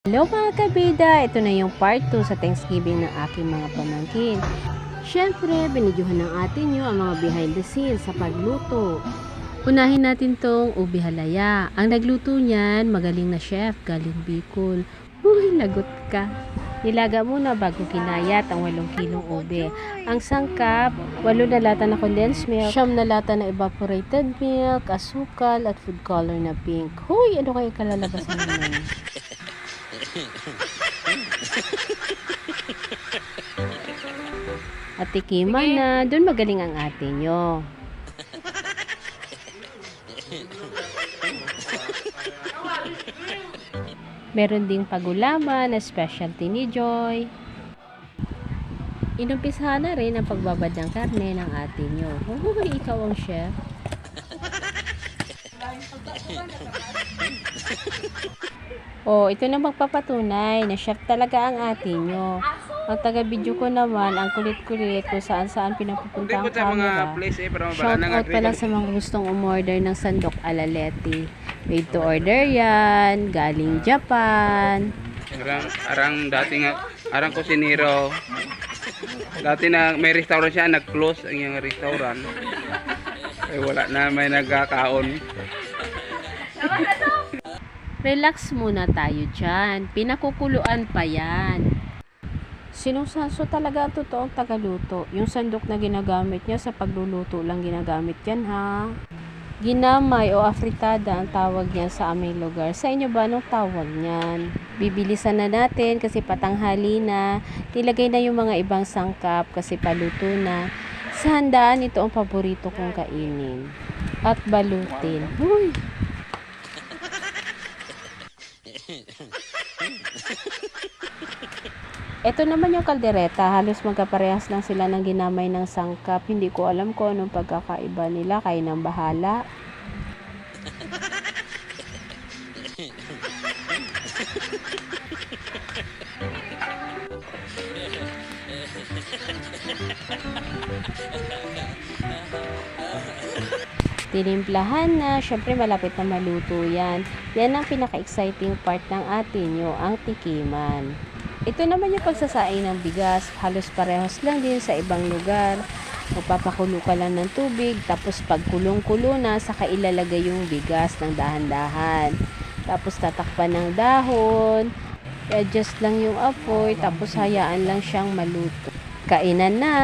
Hello mga kabida! Ito na yung part 2 sa Thanksgiving ng aking mga pamangkin. Siyempre, binidyohan ng atin nyo ang mga behind the scenes sa pagluto. Unahin natin tong ubi halaya. Ang nagluto niyan, magaling na chef, galing Bicol. Uy, lagot ka! Nilaga muna bago kinayat ang 8 kilong ube. Ang sangkap, 8 na lata na condensed milk, 9 na lata na evaporated milk, asukal at food color na pink. Huy, ano kayo kalalabasan naman? At tikiman na, dun magaling ang ate nyo. Meron ding pagulaman na specialty ni Joy. Inumpisahan na rin ang pagbabad ng karne ng ate nyo. Uy, ikaw ang chef. Oh, ito na magpapatunay na chef talaga ang ate nyo. Ang taga-video ko naman, ang kulit-kulit kung saan-saan pinapupunta ang camera. Shout out pala sa mga gustong umorder ng sandok alaleti. Made to order yan, galing Japan. Arang dati nga, arang kusinero. Dati na may restaurant siya, nag-close ang yung restaurant. Eh wala na, may nagkakaon. Relax muna tayo dyan. Pinakukuluan pa yan. Sinungsanso talaga ang totoong tagaluto. Yung sandok na ginagamit niya sa pagluluto lang ginagamit yan ha. Ginamay o afritada ang tawag niyan sa aming lugar. Sa inyo ba anong tawag niyan? Bibilisan na natin kasi patanghali na. Nilagay na yung mga ibang sangkap kasi paluto na. Sa handaan, ito ang paborito kong kainin. At balutin. Uy! Ito naman yung kaldereta, halos magkaparehas lang sila ng ginamay ng sangkap. Hindi ko alam kung anong pagkakaiba nila, kayo nang bahala. Tinimplahan na, syempre malapit na maluto yan. Yan ang pinaka-exciting part ng atin nyo, ang tikiman. Ito naman yung pagsasaing ng bigas, halos parehas lang din sa ibang lugar. Magpapakulo ka lang ng tubig, tapos pag kulong-kulo na, saka ilalagay yung bigas ng dahan-dahan. Tapos tatakpan ng dahon, i-adjust lang yung apoy, tapos hayaan lang siyang maluto. Kainan na!